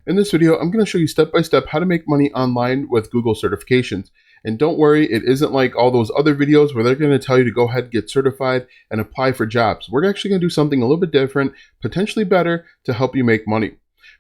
In this video, I'm going to show you step by step how to make money online with Google certifications. And don't worry, it isn't like all those other videos where they're going to tell you to go ahead, get certified, and apply for jobs. We're actually going to do something a little bit different, potentially better, to help you make money.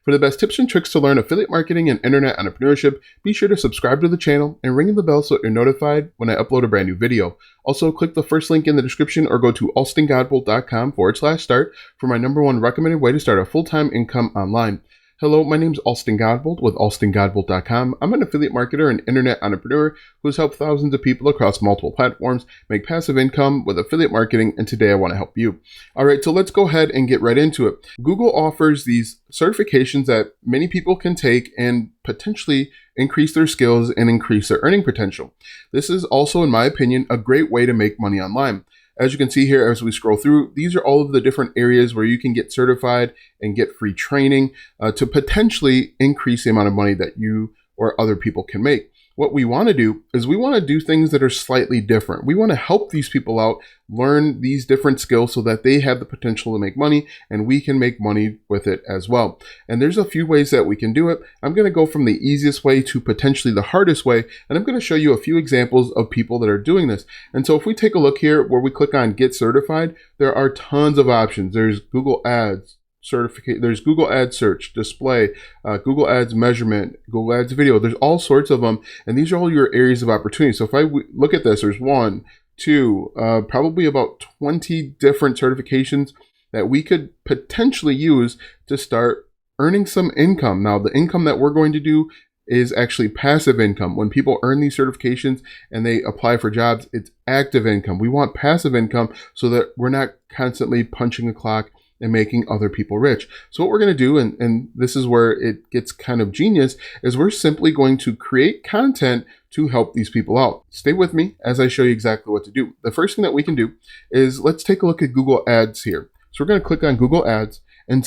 For the best tips and tricks to learn affiliate marketing and internet entrepreneurship, be sure to subscribe to the channel and ring the bell so you're notified when I upload a brand new video. Also, click the first link in the description or go to alstongodbolt.com/start for my #1 recommended way to start a full-time income online. Hello, my name is Alston Godbolt with alstongodbolt.com. I'm an affiliate marketer and internet entrepreneur who has helped thousands of people across multiple platforms make passive income with affiliate marketing, and today I want to help you. All right, so let's go ahead and get right into it. Google offers these certifications that many people can take and potentially increase their skills and increase their earning potential. This is also, in my opinion, a great way to make money online. As you can see here, as we scroll through, these are all of the different areas where you can get certified and get free training to potentially increase the amount of money that you or other people can make. What we want to do is we want to do things that are slightly different. We want to help these people out, learn these different skills so that they have the potential to make money and we can make money with it as well. And there's a few ways that we can do it. I'm going to go from the easiest way to potentially the hardest way, and I'm going to show you a few examples of people that are doing this. And so if we take a look here where we click on Get Certified, there are tons of options. There's Google Ads certificate, there's Google Ads search, display, Google Ads measurement, Google Ads video. There's all sorts of them, and these are all your areas of opportunity. So if I look at this, there's one, two, probably about 20 different certifications that we could potentially use to start earning some income. Now, the income that we're going to do is actually passive income. When people earn these certifications and they apply for jobs, it's active income. We want passive income so that we're not constantly punching the clock and making other people rich. So what we're going to do, and this is where it gets kind of genius, is we're simply going to create content to help these people out. Stay with me as I show you exactly what to do. The first thing that we can do is let's take a look at Google Ads here. So we're going to click on Google Ads and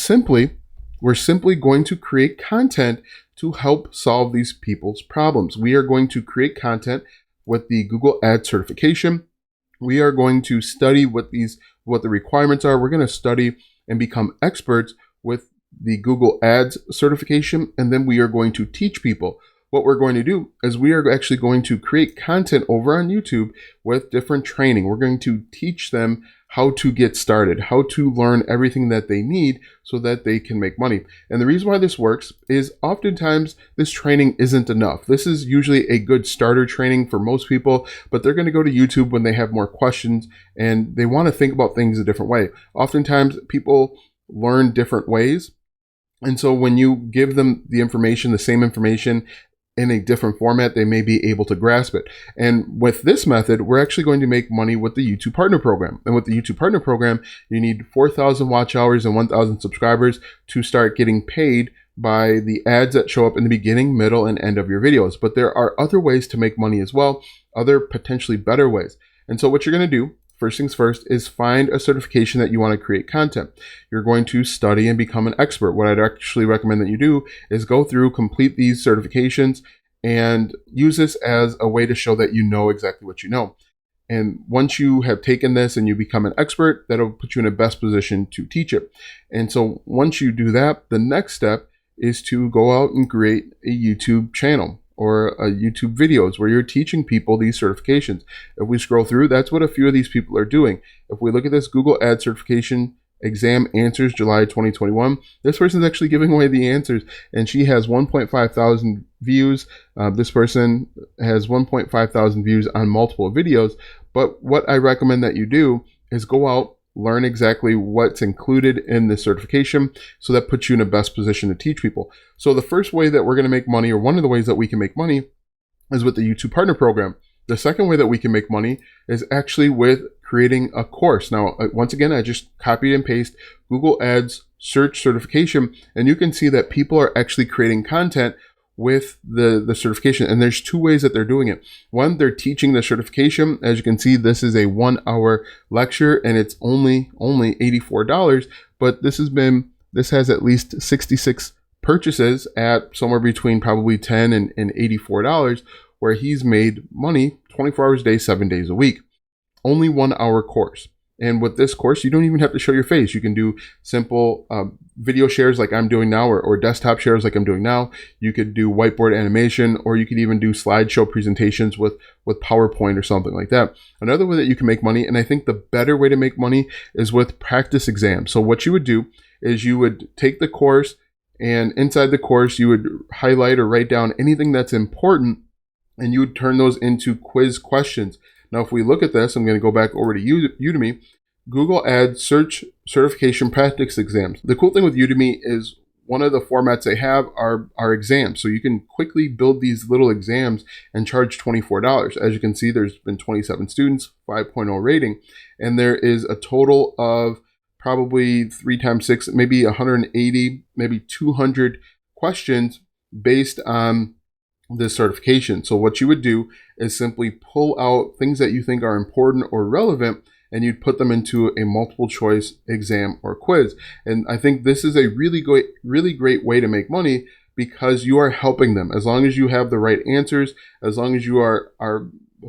we're simply going to create content to help solve these people's problems. We are going to create content with the Google Ads certification. We are going to study what the requirements are. We're going to study and become experts with the Google Ads certification, and then we are going to teach people. What we're going to do is we are actually going to create content over on YouTube with different training. We're going to teach them how to get started, how to learn everything that they need so that they can make money. And the reason why this works is oftentimes this training isn't enough. This is usually a good starter training for most people, but they're going to go to YouTube when they have more questions and they want to think about things a different way. Oftentimes people learn different ways. And so when you give them the information, the same information, in a different format, they may be able to grasp it. And with this method, we're actually going to make money with the YouTube Partner Program. And with the YouTube Partner Program, you need 4,000 watch hours and 1,000 subscribers to start getting paid by the ads that show up in the beginning, middle, and end of your videos. But there are other ways to make money as well, other potentially better ways. And so what you're going to do, first things first, is find a certification that you want to create content. You're going to study and become an expert. What I'd actually recommend that you do is go through, complete these certifications, and use this as a way to show that you know exactly what you know. And once you have taken this and you become an expert, that'll put you in the best position to teach it. And so once you do that, the next step is to go out and create a YouTube channel or a YouTube videos where you're teaching people these certifications. If we scroll through, that's what a few of these people are doing. If we look at this Google Ad certification exam answers July 2021, this person is actually giving away the answers and she has 1.5 thousand views. This person has 1.5 thousand views on multiple videos. But what I recommend that you do is go out, learn exactly what's included in the certification so that puts you in the best position to teach people. So the first way that we're going to make money, or one of the ways that we can make money, is with the YouTube Partner Program. The second way that we can make money is actually with creating a course. Now, once again, I just copied and pasted Google Ads search certification, and you can see that people are actually creating content with the certification. And there's two ways that they're doing it. One, they're teaching the certification. As you can see, this is a 1-hour lecture and it's only $84, but this has at least 66 purchases at somewhere between probably $10 and $84, where he's made money 24 hours a day, 7 days a week. Only 1-hour course. And with this course, you don't even have to show your face. You can do simple video shares like I'm doing now, or desktop shares like I'm doing now. You could do whiteboard animation, or you could even do slideshow presentations with PowerPoint or something like that. Another way that you can make money, and I think the better way to make money, is with practice exams. So what you would do is you would take the course, and inside the course, you would highlight or write down anything that's important, and you would turn those into quiz questions. Now, if we look at this, I'm going to go back over to Udemy. Google Ads Search Certification Practice Exams. The cool thing with Udemy is one of the formats they have are exams. So you can quickly build these little exams and charge $24. As you can see, there's been 27 students, 5.0 rating, and there is a total of probably 3 times 6, maybe 180, maybe 200 questions based on this certification. So what you would do is simply pull out things that you think are important or relevant, and you'd put them into a multiple choice exam or quiz. And I think this is a really great way to make money, because you are helping them. As long as you have the right answers, as long as you are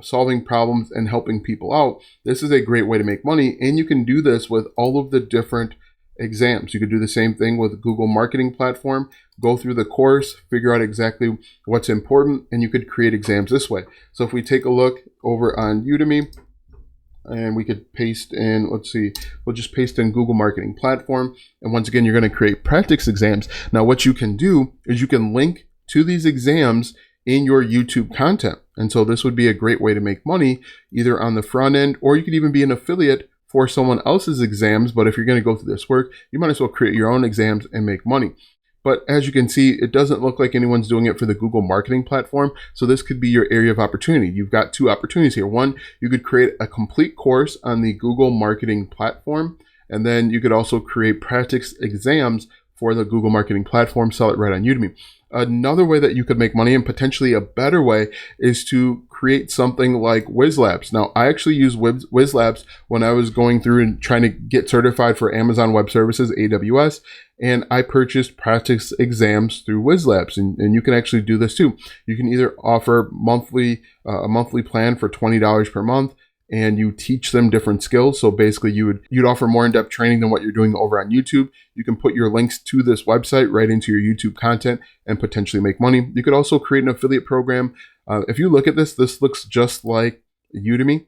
solving problems and helping people out, this is a great way to make money. And you can do this with all of the different exams. You could do the same thing with Google Marketing Platform. Go through the course, figure out exactly what's important, and you could create exams this way. So if we take a look over on Udemy, and we could paste in, let's see, we'll just paste in Google Marketing Platform. And once again, you're going to create practice exams. Now, what you can do is you can link to these exams in your YouTube content. And so this would be a great way to make money, either on the front end, or you could even be an affiliate for someone else's exams. But if you're going to go through this work, you might as well create your own exams and make money. But as you can see, it doesn't look like anyone's doing it for the Google Marketing Platform. So this could be your area of opportunity. You've got 2 opportunities here. One, you could create a complete course on the Google Marketing Platform. And then you could also create practice exams for the Google Marketing Platform, sell it right on Udemy. Another way that you could make money, and potentially a better way, is to create something like WizLabs. Now, I actually used WizLabs when I was going through and trying to get certified for Amazon Web Services, AWS, and I purchased practice exams through WizLabs, and you can actually do this too. You can either offer a monthly plan for $20 per month, and you teach them different skills. So basically you'd offer more in-depth training than what you're doing over on YouTube. You can put your links to this website right into your YouTube content and potentially make money. You could also create an affiliate program. If you look at this looks just like Udemy.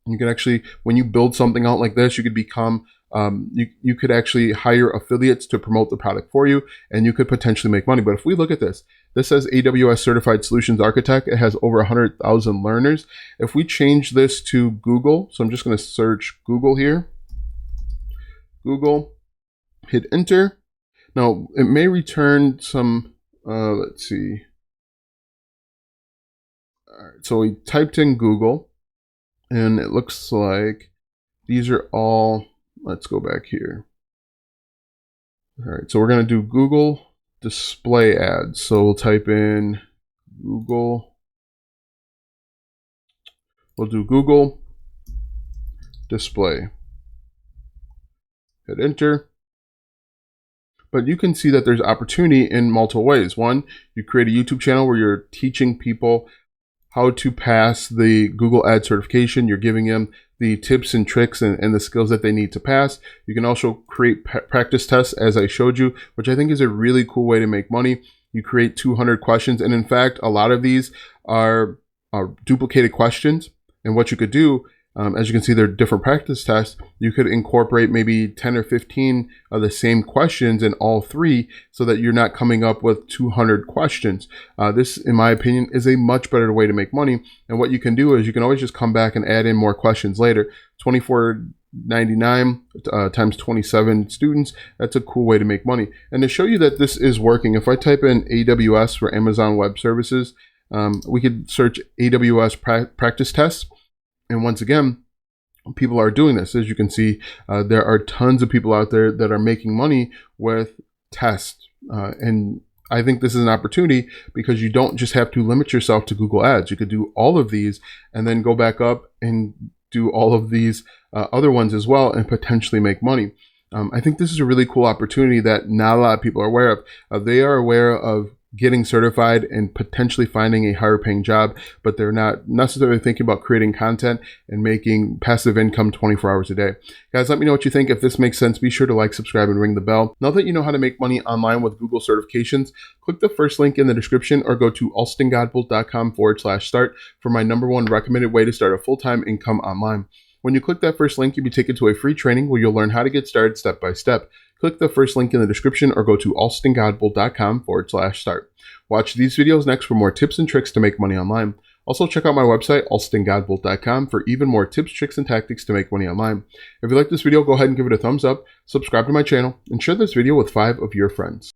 You can actually, when you build something out like this, you could become, you could actually hire affiliates to promote the product for you, and you could potentially make money. But if we look at this says AWS Certified Solutions Architect. It has over 100,000 learners. If we change this to Google, so I'm just going to search Google here. Google, hit enter. Now, it may return some, let's see. All right, so we typed in Google, and it looks like these are all, let's go back here. All right, so we're going to do Google display ads. So we'll type in Google. We'll do Google display. Hit enter. But you can see that there's opportunity in multiple ways. One, you create a YouTube channel where you're teaching people how to pass the Google Ad certification. You're giving them the tips and tricks and the skills that they need to pass. You can also create practice tests, as I showed you, which I think is a really cool way to make money. You create 200 questions. And in fact, a lot of these are duplicated questions. And what you could do, as you can see, they're different practice tests. You could incorporate maybe 10 or 15 of the same questions in all 3 so that you're not coming up with 200 questions. This, in my opinion, is a much better way to make money. And what you can do is you can always just come back and add in more questions later. $24.99 times 27 students. That's a cool way to make money. And to show you that this is working, if I type in AWS for Amazon Web Services, we could search AWS practice tests. And once again, people are doing this. As you can see, there are tons of people out there that are making money with tests. And I think this is an opportunity because you don't just have to limit yourself to Google Ads. You could do all of these and then go back up and do all of these other ones as well and potentially make money. I think this is a really cool opportunity that not a lot of people are aware of. They are aware of getting certified and potentially finding a higher paying job, but they're not necessarily thinking about creating content and making passive income 24 hours a day. Guys, let me know what you think. If this makes sense, be sure to like, subscribe, and ring the bell. Now that you know how to make money online with Google certifications, click the first link in the description or go to alstongodbolt.com/start for my #1 recommended way to start a full-time income online. When you click that first link, you'll be taken to a free training where you'll learn how to get started step by step. Click the first link in the description or go to alstongodbolt.com/start. Watch these videos next for more tips and tricks to make money online. Also, check out my website, alstongodbolt.com, for even more tips, tricks, and tactics to make money online. If you like this video, go ahead and give it a thumbs up, subscribe to my channel, and share this video with 5 of your friends.